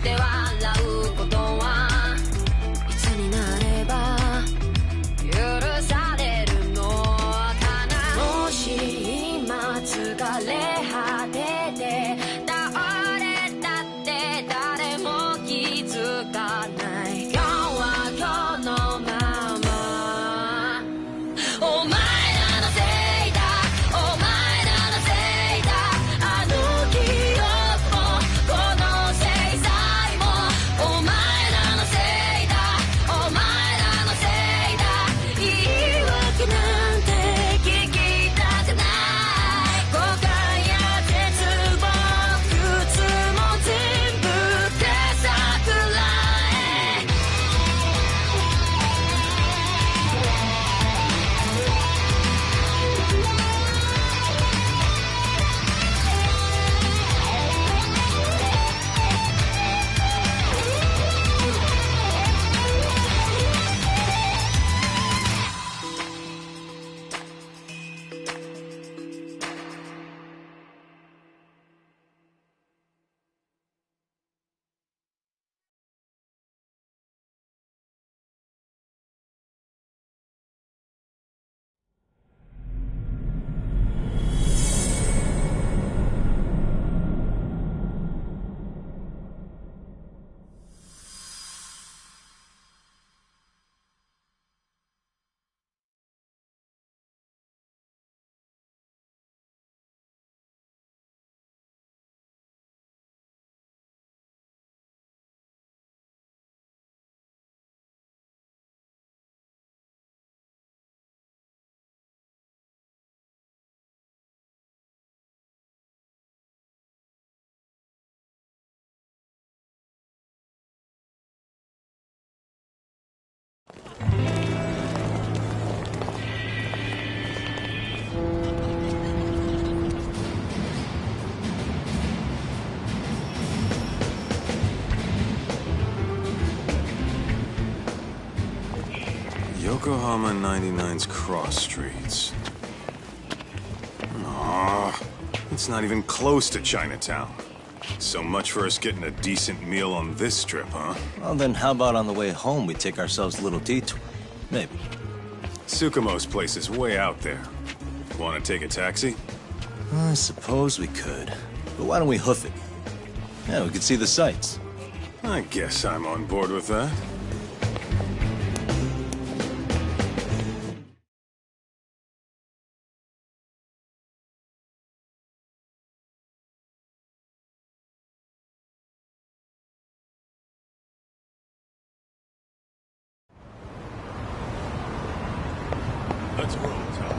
で笑うことはいつになれば許されるのかな。もし今疲れ果てて倒れたって誰も気づかない。今日は今日のままお前らのせいだ、お前らのせいだ。あの記憶もこの制裁もお前らのせいだ、お前らのせいだ。言い訳なんて聞きたくない。誤解や絶望苦痛も全部手桜へ。Yokohama 99's cross streets. Aw, it's not even close to Chinatown. So much for us getting a decent meal on this strip, huh? Well, then how about on the way home we take ourselves a little detour? Maybe. Tsukumo's place is way out there. Want to take a taxi? I suppose we could. But why don't we hoof it? Yeah, we could see the sights. I guess I'm on board with that. Let's roll, Tom.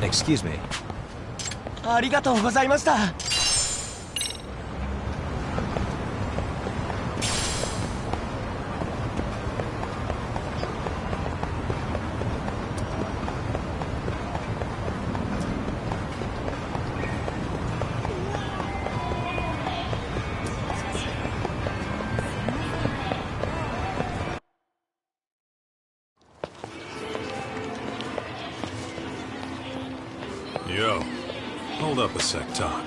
Excuse me. ありがとうございました。Yo, hold up a sec, Doc.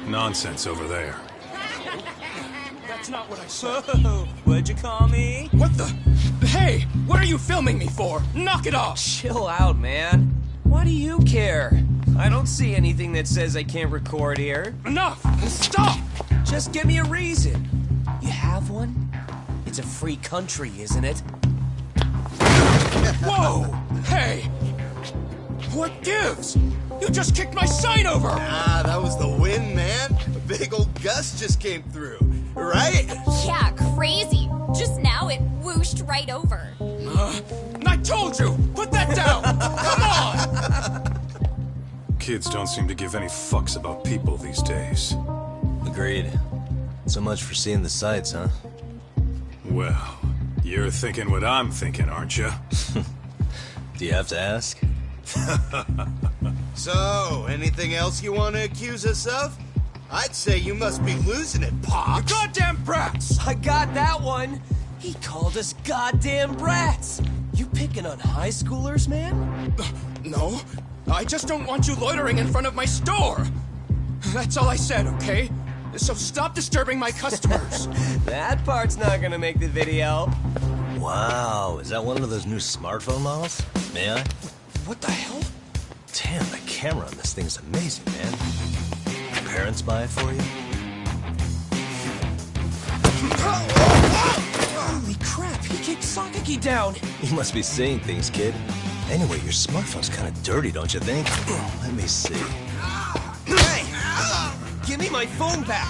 Nonsense over there. That's not what I said. Whoa, what'd you call me? What the? Hey, what are you filming me for? Knock it off! Chill out, man. Why do you care? I don't see anything that says I can't record here. Enough! Stop! Just give me a reason. You have one? It's a free country, isn't it? Whoa! Hey! What gives? You just kicked my sign over! Ah, that was the wind, man. A big old gust just came through, right? Yeah, crazy. Just now it whooshed right over. I told you! Put that down! Come on! Kids don't seem to give any fucks about people these days. Agreed. So much for seeing the sights, huh? Well, you're thinking what I'm thinking, aren't you? Do you have to ask? So, anything else you want to accuse us of? I'd say you must be losing it, Pops. You goddamn brats! I got that one! He called us goddamn brats! You picking on high schoolers, man? No, I just don't want you loitering in front of my store. That's all I said, okay? So stop disturbing my customers. That part's not gonna make the video. Wow, is that one of those new smartphone models? May I? What the hell? Damn, the camera on this thing's amazing, man. Your parents buy it for you? Holy crap, he kicked Sakaki down! You must be seeing things, kid. Anyway, your smartphone's kind of dirty, don't you think? Let me see. Hey! Give me my phone back!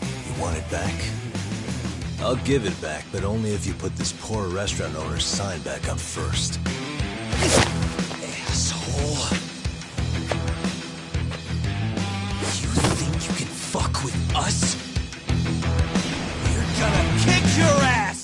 You want it back? I'll give it back, but only if you put this poor restaurant owner's sign back up first. Asshole. You think you can fuck with us? We're gonna kick your ass!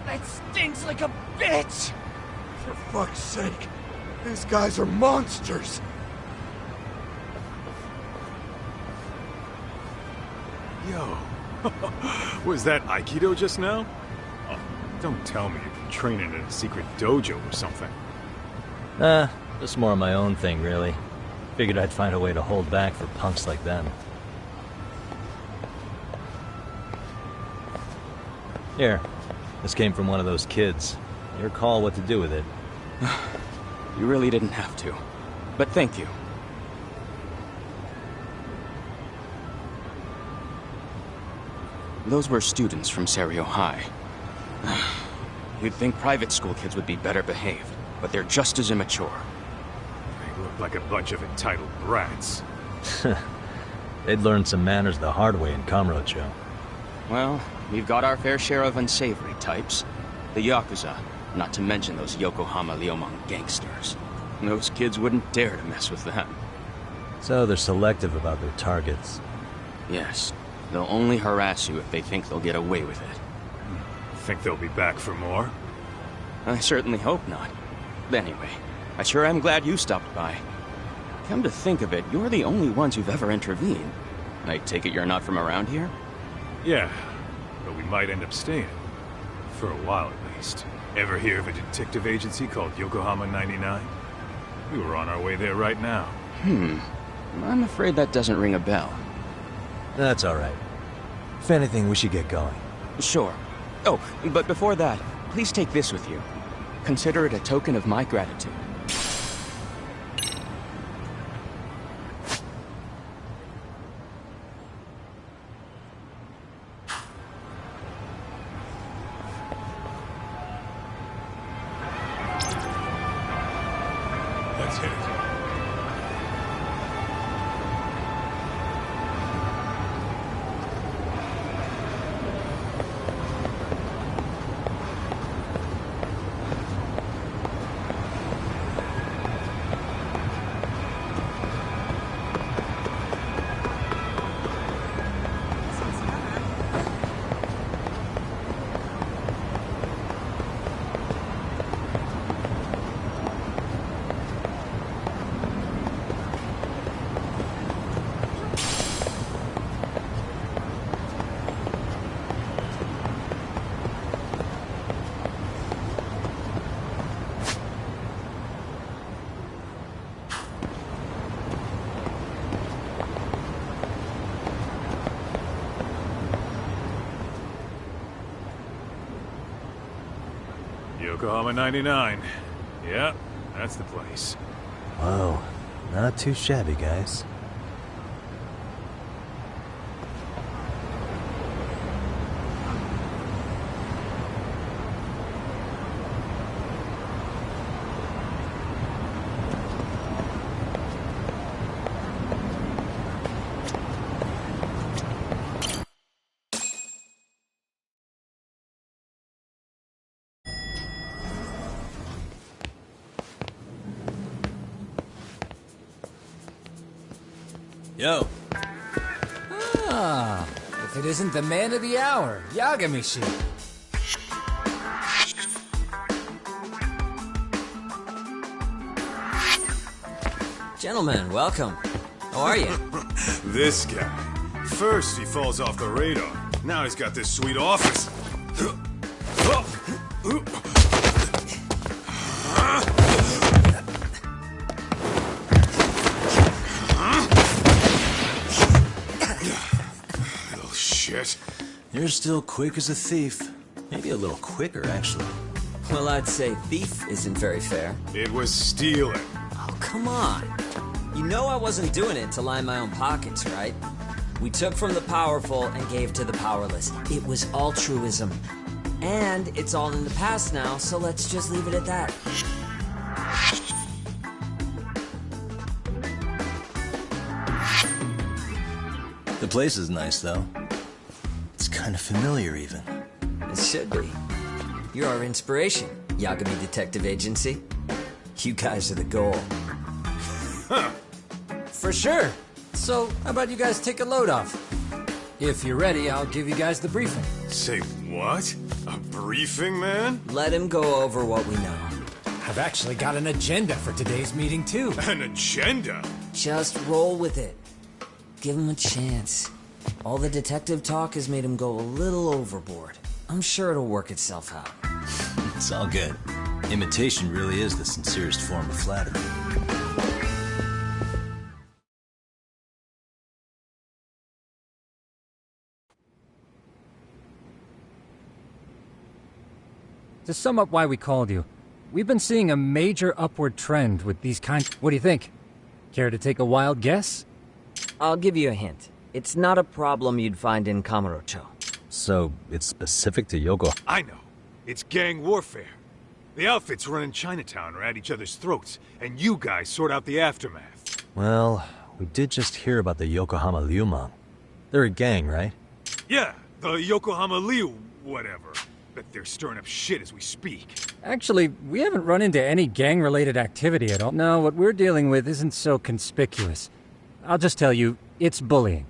That stings like a bitch! For fuck's sake, these guys are monsters! Yo, was that Aikido just now? Oh, don't tell me you've been training in a secret dojo or something. Just more of my own thing, really. Figured I'd find a way to hold back for punks like them. Here, this came from one of those kids. Your call what to do with it. You really didn't have to. But thank you. Those were students from Serio High. You'd think private school kids would be better behaved, but they're just as immature. They look like a bunch of entitled brats. They'd learned some manners the hard way in Kamurocho. Well, we've got our fair share of unsavory types. The YAKUZA, not to mention those Yokohama Liomang gangsters. Those kids wouldn't dare to mess with them. So they're selective about their targets. Yes, they'll only harass you if they think they'll get away with it. Think they'll be back for more? I certainly hope not. Anyway, I sure am glad you stopped by. Come to think of it, you're the only ones who've ever intervened. I take it you're not from around here? Yeah, but we might end up staying. For a while at least. Ever hear of a detective agency called Yokohama 99? We were on our way there right now. I'm afraid that doesn't ring a bell. That's alright. If anything, we should get going. Sure. Oh, but before that, please take this with you. Consider it a token of my gratitude. Let's hit it. Yokohama 99. Yeah, that's the place. Whoa, not too shabby, guys. Yo. Ah, if it isn't the man of the hour, Yagamishi. Gentlemen, welcome. How are you? This guy. First he falls off the radar. Now he's got this sweet office. Little shit. You're still quick as a thief. Maybe a little quicker, actually. Well, I'd say thief isn't very fair. It was stealing. Oh, come on. You know I wasn't doing it to line my own pockets, right? We took from the powerful and gave to the powerless. It was altruism. And it's all in the past now, so let's just leave it at that. The place is nice, though. It's kind of familiar, even. It should be. You're our inspiration, Yagami Detective Agency. You guys are the goal. Huh. For sure. So, how about you guys take a load off? If you're ready, I'll give you guys the briefing. Say what? A briefing, man? Let him go over what we know. I've actually got an agenda for today's meeting, too. An agenda? Just roll with it. Give him a chance. All the detective talk has made him go a little overboard. I'm sure it'll work itself out. It's all good. Imitation really is the sincerest form of flattery. To sum up why we called you, we've been seeing a major upward trend with these kinds. What do you think? Care to take a wild guess? I'll give you a hint. It's not a problem you'd find in Kamurocho. So, it's specific to Yoko. I know. It's gang warfare. The outfits running Chinatown are at each other's throats, and you guys sort out the aftermath. Well, we did just hear about the Yokohama Liumang. They're a gang, right? Yeah, the Yokohama Liu whatever. Bet they're stirring up shit as we speak. Actually, we haven't run into any gang-related activity at all. No, what we're dealing with isn't so conspicuous. I'll just tell you, it's bullying.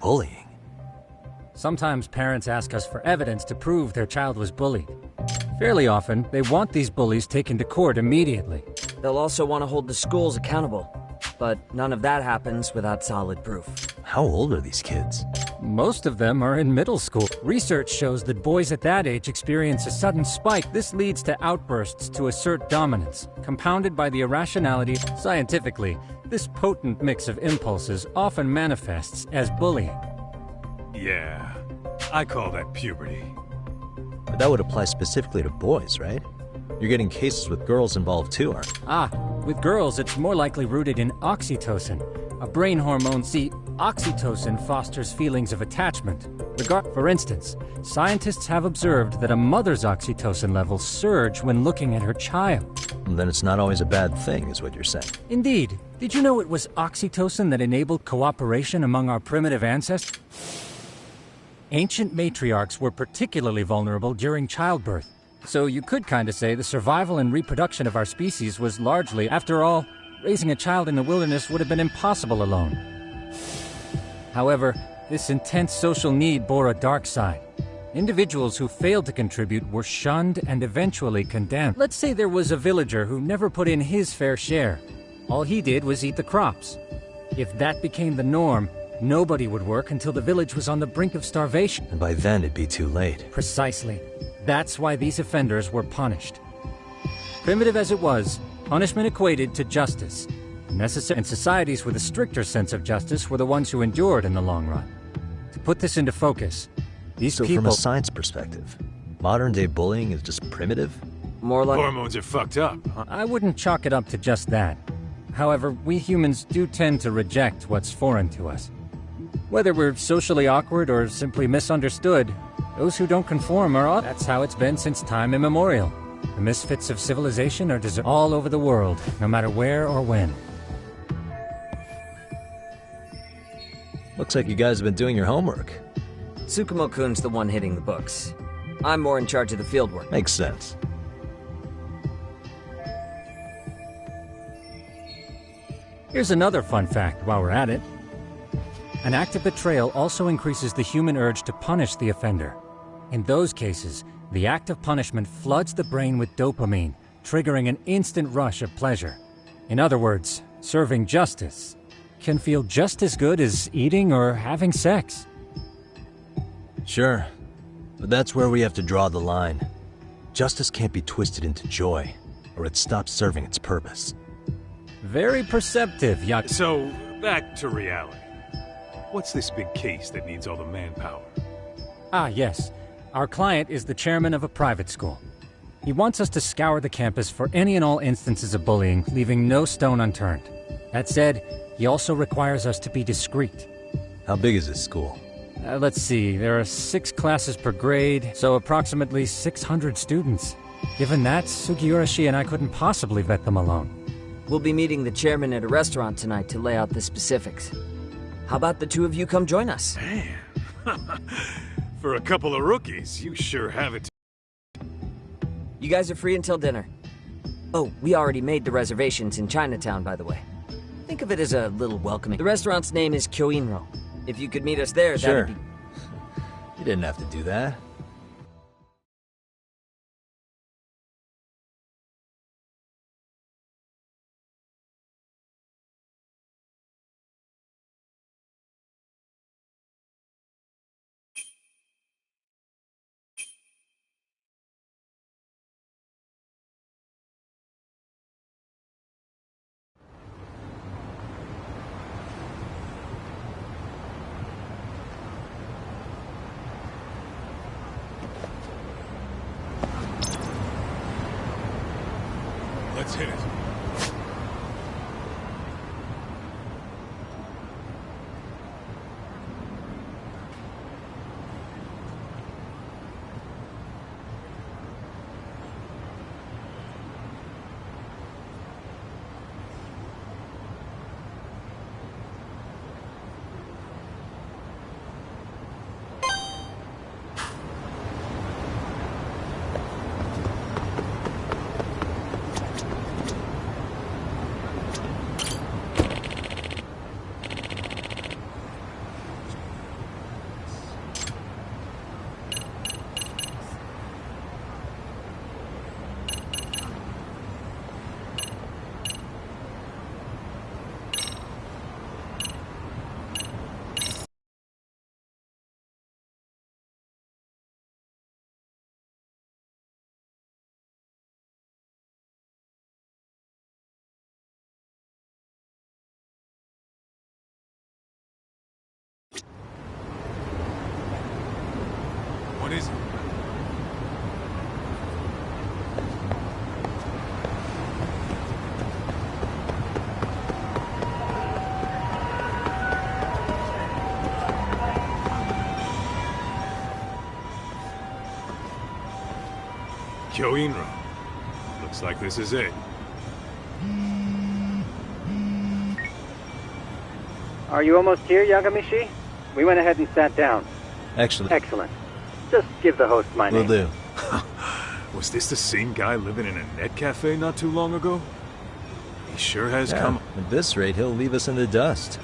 Bullying? Sometimes parents ask us for evidence to prove their child was bullied. Fairly often, they want these bullies taken to court immediately. They'll also want to hold the schools accountable. But none of that happens without solid proof. How old are these kids? Most of them are in middle school. Research shows that boys at that age experience a sudden spike. This leads to outbursts to assert dominance, compounded by the irrationality. Scientifically, this potent mix of impulses often manifests as bullying. Yeah, I call that puberty. But that would apply specifically to boys, right? You're getting cases with girls involved too, aren't you? With girls, it's more likely rooted in oxytocin, a brain hormone. See, oxytocin fosters feelings of attachment. For instance, scientists have observed that a mother's oxytocin levels surge when looking at her child. And then it's not always a bad thing, is what you're saying. Indeed. Did you know it was oxytocin that enabled cooperation among our primitive ancestors? Ancient matriarchs were particularly vulnerable during childbirth. So you could kinda say the survival and reproduction of our species was largely, after all, raising a child in the wilderness would have been impossible alone. However, this intense social need bore a dark side. Individuals who failed to contribute were shunned and eventually condemned. Let's say there was a villager who never put in his fair share. All he did was eat the crops. If that became the norm, nobody would work until the village was on the brink of starvation. And by then it'd be too late. Precisely. That's why these offenders were punished. Primitive as it was, punishment equated to justice. And societies with a stricter sense of justice were the ones who endured in the long run. To put this into focus, these people... So from a science perspective, modern-day bullying is just primitive? More like... Hormones are fucked up, huh? I wouldn't chalk it up to just that. However, we humans do tend to reject what's foreign to us. Whether we're socially awkward or simply misunderstood, those who don't conform are odd. That's how it's been since time immemorial. The misfits of civilization are all over the world, no matter where or when. Looks like you guys have been doing your homework. Tsukumo-kun's the one hitting the books. I'm more in charge of the fieldwork. Makes sense. Here's another fun fact while we're at it. An act of betrayal also increases the human urge to punish the offender. In those cases, the act of punishment floods the brain with dopamine, triggering an instant rush of pleasure. In other words, serving justice can feel just as good as eating or having sex. Sure, but that's where we have to draw the line. Justice can't be twisted into joy, or it stops serving its purpose. Very perceptive, YAKUZA. So, back to reality. What's this big case that needs all the manpower? Yes. Our client is the chairman of a private school. He wants us to scour the campus for any and all instances of bullying, leaving no stone unturned. That said, he also requires us to be discreet. How big is this school? Let's see, there are 6 classes per grade, so approximately 600 students. Given that, Sugiurashi and I couldn't possibly vet them alone. We'll be meeting the chairman at a restaurant tonight to lay out the specifics. How about the two of you come join us? Man, for a couple of rookies, you sure have it. You guys are free until dinner. Oh, we already made the reservations in Chinatown, by the way. Think of it as a little welcoming. The restaurant's name is Kyoinro. If you could meet us there, Sure. that'd be... You didn't have to do that. Let's hit it. What is it? Kyoinro. Looks like this is it. Are you almost here, Yagamishi? We went ahead and sat down. Actually, Excellent. Just give the host my will name. do. Was this the same guy living in a net cafe not too long ago? He sure has Yeah, come. at this rate, he'll leave us in the dust.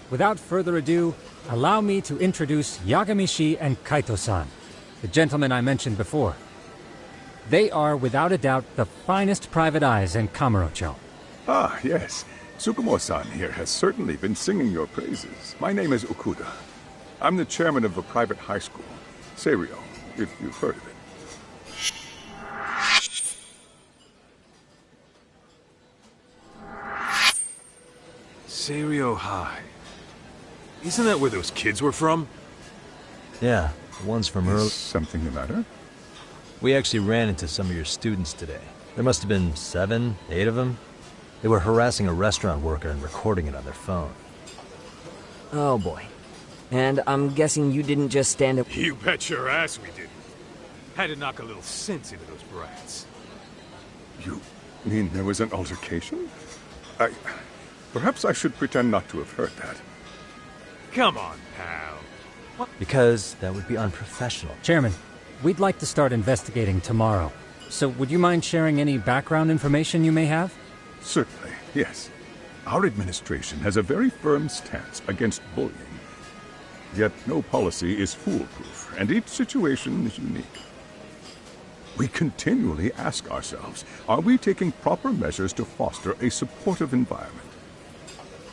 Without further ado, allow me to introduce Yagamishi and Kaito-san, the gentlemen I mentioned before. They are, without a doubt, the finest private eyes in Kamurocho. Ah, yes. Tsukumo-san here has certainly been singing your praises. My name is Okuda. I'm the chairman of a private high school, Seiryo, if you've heard of it. Seiryo High. Isn't that where those kids were from? Yeah, the ones from early... Is something the matter? We actually ran into some of your students today. There must have been 7, 8 of them. They were harassing a restaurant worker and recording it on their phone. Oh boy. And I'm guessing you didn't just stand up... You bet your ass we didn't. Had to knock a little sense into those brats. You mean there was an altercation? Perhaps I should pretend not to have heard that. Come on, pal. What? Because that would be unprofessional. Chairman, we'd like to start investigating tomorrow. So would you mind sharing any background information you may have? Certainly, yes. Our administration has a very firm stance against bullying. Yet no policy is foolproof, and each situation is unique. We continually ask ourselves, are we taking proper measures to foster a supportive environment?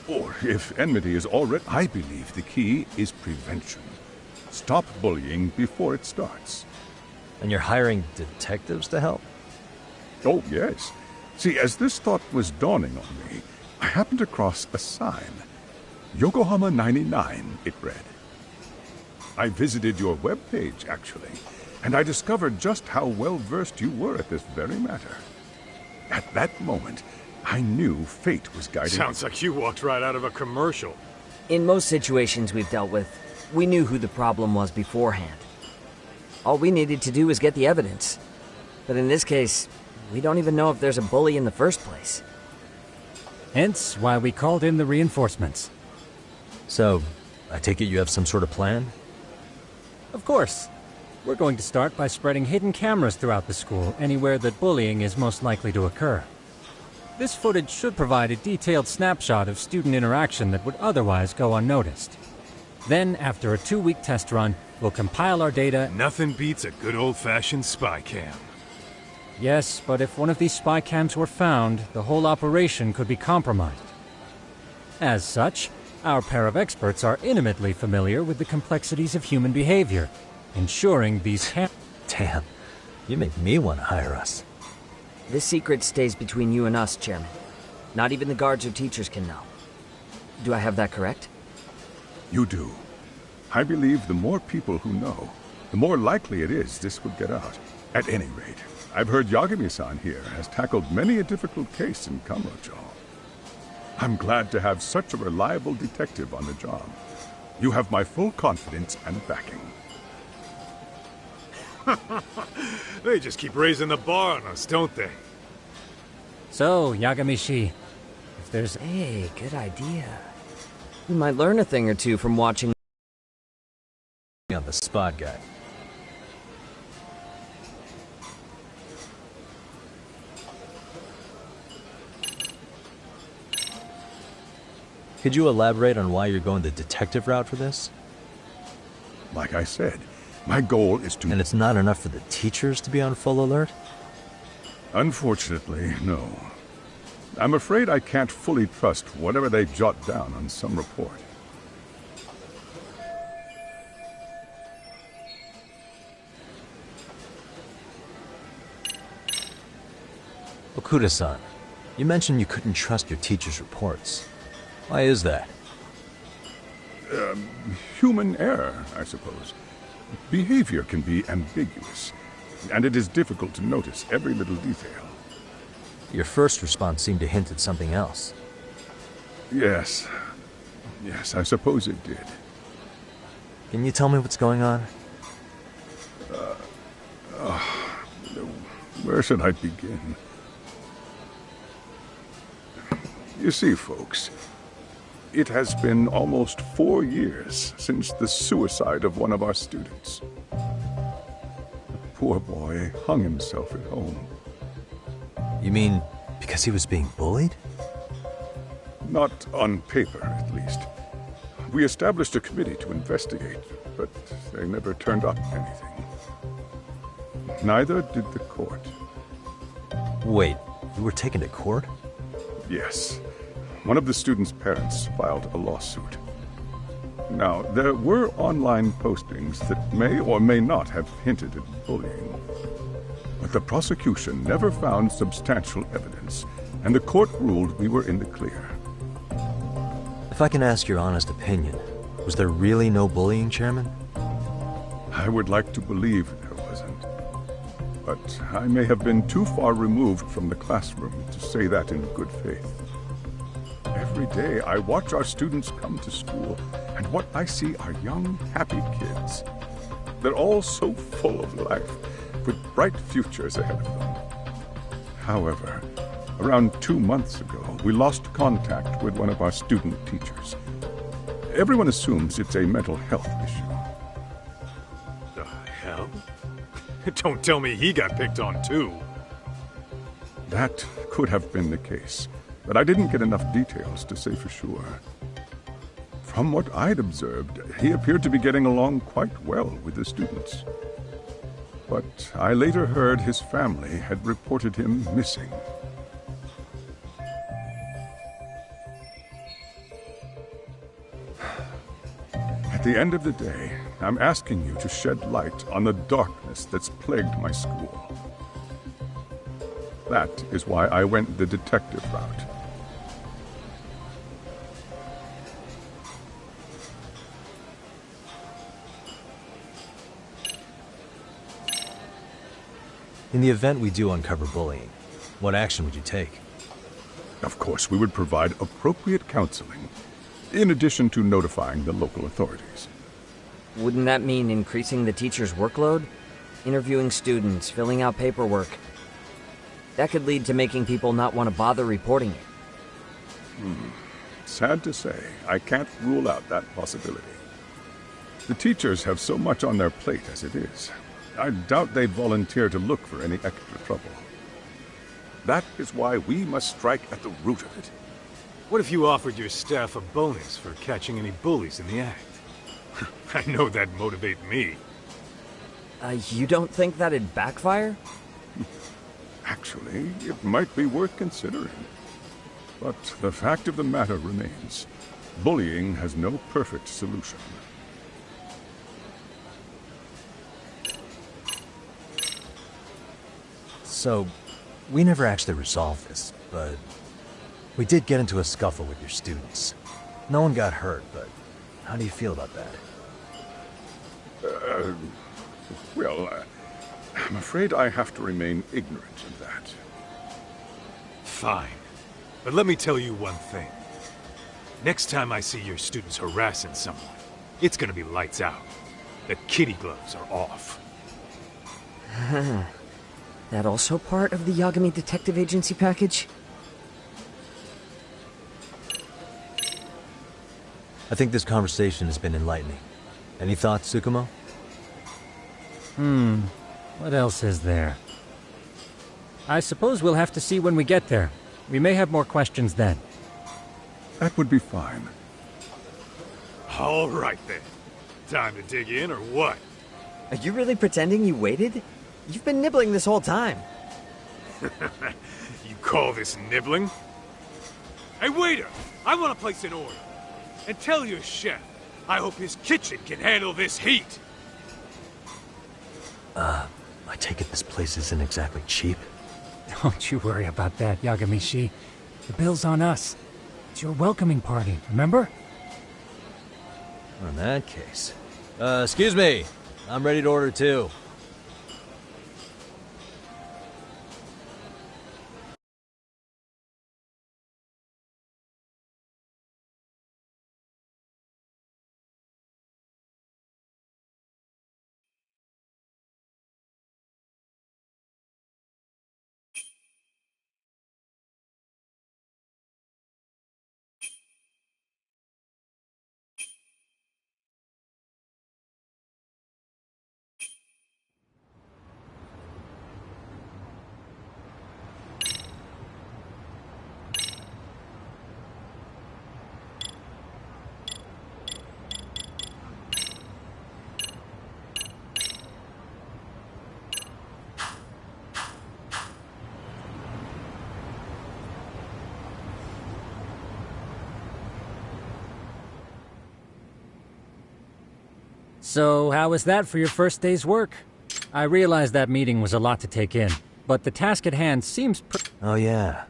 Or, if enmity is already... I believe the key is prevention. Stop bullying before it starts. And you're hiring detectives to help? Oh, yes. See, as this thought was dawning on me, I happened across a sign. Yokohama 99, it read. I visited your webpage, actually, and I discovered just how well-versed you were at this very matter. At that moment, I knew fate was guiding... Sounds like you walked right out of a commercial. In most situations we've dealt with, we knew who the problem was beforehand. All we needed to do was get the evidence. But in this case, we don't even know if there's a bully in the first place. Hence why we called in the reinforcements. So, I take it you have some sort of plan? Of course. We're going to start by spreading hidden cameras throughout the school, anywhere that bullying is most likely to occur. This footage should provide a detailed snapshot of student interaction that would otherwise go unnoticed. Then, after a 2-week test run, we'll compile our data... Nothing beats a good old-fashioned spy cam. Yes, but if one of these spy cams were found, the whole operation could be compromised. As such, our pair of experts are intimately familiar with the complexities of human behavior, ensuring these Damn, you make me want to hire us. This secret stays between you and us, Chairman. Not even the guards or teachers can know. Do I have that correct? You do. I believe the more people who know, the more likely it is this would get out. At any rate, I've heard Yagami-san here has tackled many a difficult case in Kamurocho. I'm glad to have such a reliable detective on the job. You have my full confidence and backing. They just keep raising the bar on us, don't they? So, Yagami-shi, if there's... Hey, good idea. We might learn a thing or two from watching... On the spot guy. Could you elaborate on why you're going the detective route for this? Like I said, my goal is to... And it's not enough for the teachers to be on full alert? Unfortunately, no. I'm afraid I can't fully trust whatever they jot down on some report. Okuda-san, you mentioned you couldn't trust your teacher's reports. Why is that? Human error, I suppose. Behavior can be ambiguous, and it is difficult to notice every little detail. Your first response seemed to hint at something else. Yes. Yes, I suppose it did. Can you tell me what's going on? Where should I begin? You see, folks, it has been almost 4 years since the suicide of one of our students. The poor boy hung himself at home. You mean because he was being bullied? Not on paper, at least. We established a committee to investigate, but they never turned up anything. Neither did the court. Wait, you were taken to court? Yes. One of the students' parents filed a lawsuit. Now, there were online postings that may or may not have hinted at bullying. But the prosecution never found substantial evidence, and the court ruled we were in the clear. If I can ask your honest opinion, was there really no bullying, Chairman? I would like to believe there wasn't. But I may have been too far removed from the classroom to say that in good faith. Every day I watch our students come to school, and what I see are young, happy kids. They're all so full of life, with bright futures ahead of them. However, around 2 months ago, we lost contact with one of our student teachers. Everyone assumes it's a mental health issue. The hell? Don't tell me he got picked on too. That could have been the case, but I didn't get enough details to say for sure. From what I'd observed, he appeared to be getting along quite well with the students. But I later heard his family had reported him missing. At the end of the day, I'm asking you to shed light on the darkness that's plagued my school. That is why I went the detective route. In the event we do uncover bullying, what action would you take? Of course, we would provide appropriate counseling, in addition to notifying the local authorities. Wouldn't that mean increasing the teacher's workload? Interviewing students, filling out paperwork. That could lead to making people not want to bother reporting it. Sad to say, I can't rule out that possibility. The teachers have so much on their plate as it is. I doubt they'd volunteer to look for any extra trouble. That is why we must strike at the root of it. What if you offered your staff a bonus for catching any bullies in the act? I know that'd motivate me. You don't think that'd backfire? Actually, it might be worth considering. But the fact of the matter remains, bullying has no perfect solution. So, we never actually resolved this, but we did get into a scuffle with your students. No one got hurt, but how do you feel about that? I'm afraid I have to remain ignorant of that. Fine. But let me tell you one thing. Next time I see your students harassing someone, it's gonna be lights out. The kitty gloves are off. That also part of the Yagami Detective Agency package? I think this conversation has been enlightening. Any thoughts, Tsukumo? What else is there? I suppose we'll have to see when we get there. We may have more questions then. That would be fine. All right then. Time to dig in or what? Are you really pretending you waited? You've been nibbling this whole time. You call this nibbling? Hey waiter! I want to place an order. And tell your chef, I hope his kitchen can handle this heat. I take it this place isn't exactly cheap? Don't you worry about that, Yagami-shi. The bill's on us. It's your welcoming party, remember? In that case... excuse me. I'm ready to order too. So, how was that for your first day's work? I realize that meeting was a lot to take in, but the task at hand seems Oh yeah.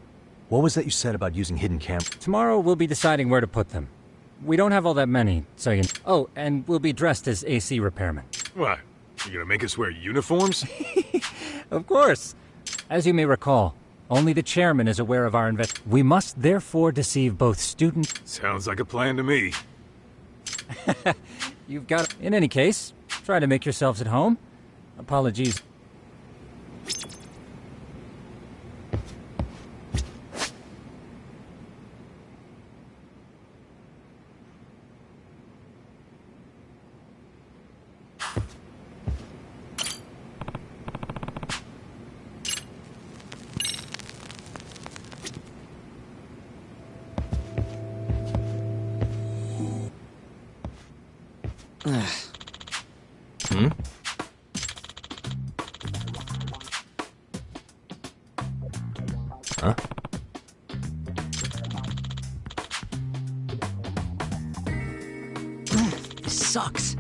What was that you said about using hidden cameras? Tomorrow we'll be deciding where to put them. We don't have all that many, so you... Oh, and we'll be dressed as AC repairmen. What? You gonna make us wear uniforms? Of course. As you may recall, only the chairman is aware of our We must therefore deceive both students... Sounds like a plan to me. You've got... In any case, try to make yourselves at home. Apologies. Hmm? Huh? This sucks.